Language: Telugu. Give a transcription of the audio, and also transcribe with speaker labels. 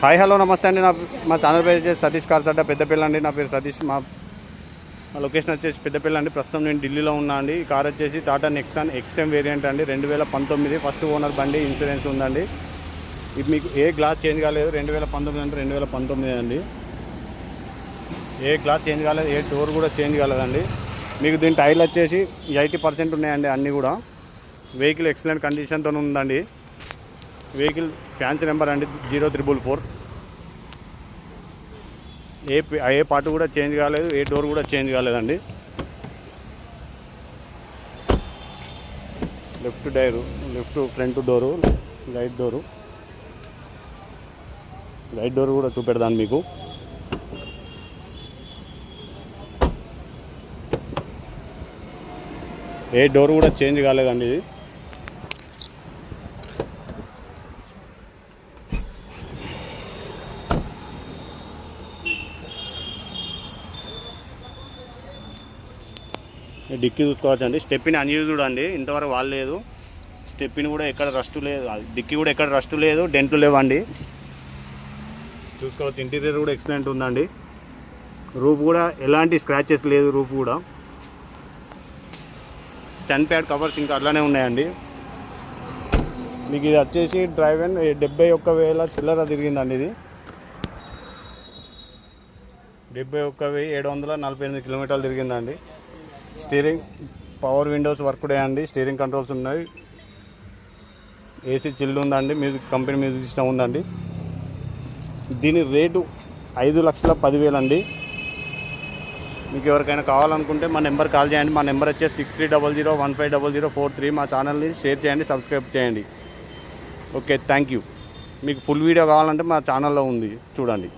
Speaker 1: హాయ్ హలో నమస్తే అండి. మా ఛానల్ పేరు వచ్చేసి సతీష్ కార్స్ అడ్డా పెద్దపల్లి అండి. నా పేరు సతీష్. మా లొకేషన్ వచ్చేసి పెద్దపల్లి అండి. ప్రస్తుతం నేను ఢిల్లీలో ఉన్నా అండి. ఈ కార్ వచ్చేసి టాటా నెక్సాన్ XM వేరియంట్ అండి. 2019 ఫస్ట్ ఓనర్ బండి, ఇన్సూరెన్స్ ఉందండి. ఇది మీకు ఏ గ్లాస్ చేంజ్ కాలేదు. 2019 అంటే 2019 అండి. ఏ గ్లాస్ చేంజ్ కాలేదు, ఏ డోర్ కూడా చేంజ్ కాలేదండి. మీకు దీని టైర్లు వచ్చేసి 80% ఉన్నాయండి. అన్నీ కూడా వెహికల్ ఎక్సలెంట్ కండిషన్తో ఉందండి. వెహికల్ ఫ్యాన్సీ నెంబర్ అండి 0344. ఏ పార్ట్ కూడా చేంజ్ కాలేదు, ఏ డోర్ కూడా చేంజ్ కాలేదండి. Left front door, right door కూడా చూపెడదాను మీకు. ఏ డోర్ కూడా చేంజ్ కాలేదండి. ఇది డిక్కీ చూసుకోవచ్చు అండి. స్టెప్పిని అన్యూజ్డ్ అండి, ఇంతవరకు వాడలేదు. స్టెప్పిని కూడా ఎక్కడ రస్ట్ లేదు, డిక్కీ కూడా ఎక్కడ రస్ట్ లేదు, డెంట్లు లేవండి. చూసుకోవచ్చు. ఇంటీరియర్ కూడా ఎక్సలెంట్ ఉందండి. రూఫ్ కూడా ఎలాంటి స్క్రాచెస్ లేదు. రూఫ్ కూడా సన్ ప్యాడ్ కవర్స్ ఇంకా అట్లానే ఉన్నాయండి. మీకు ఇది వచ్చేసి డ్రైవ్ 71,000 చిల్లర తిరిగిందండి. ఇది 71,748 కిలోమీటర్లు తిరిగిందండి. స్టీరింగ్ పవర్ విండోస్ వర్క్ అండి. స్టీరింగ్ కంట్రోల్స్ ఉన్నాయి. ఏసీ చిల్డ్ ఉందండి. మ్యూజిక్ కంపెనీ మ్యూజిక్ సిస్టమ్ ఉందండి. దీని రేటు 5,10,000 అండి. మీకు ఎవరికైనా కావాలనుకుంటే మా నెంబర్ కాల్ చేయండి. మా నెంబర్ వచ్చేసి 6300150043. మా ఛానల్ని షేర్ చేయండి, సబ్స్క్రైబ్ చేయండి. Okay, thank you. మీకు ఫుల్ వీడియో కావాలంటే మా ఛానల్లో ఉంది, చూడండి.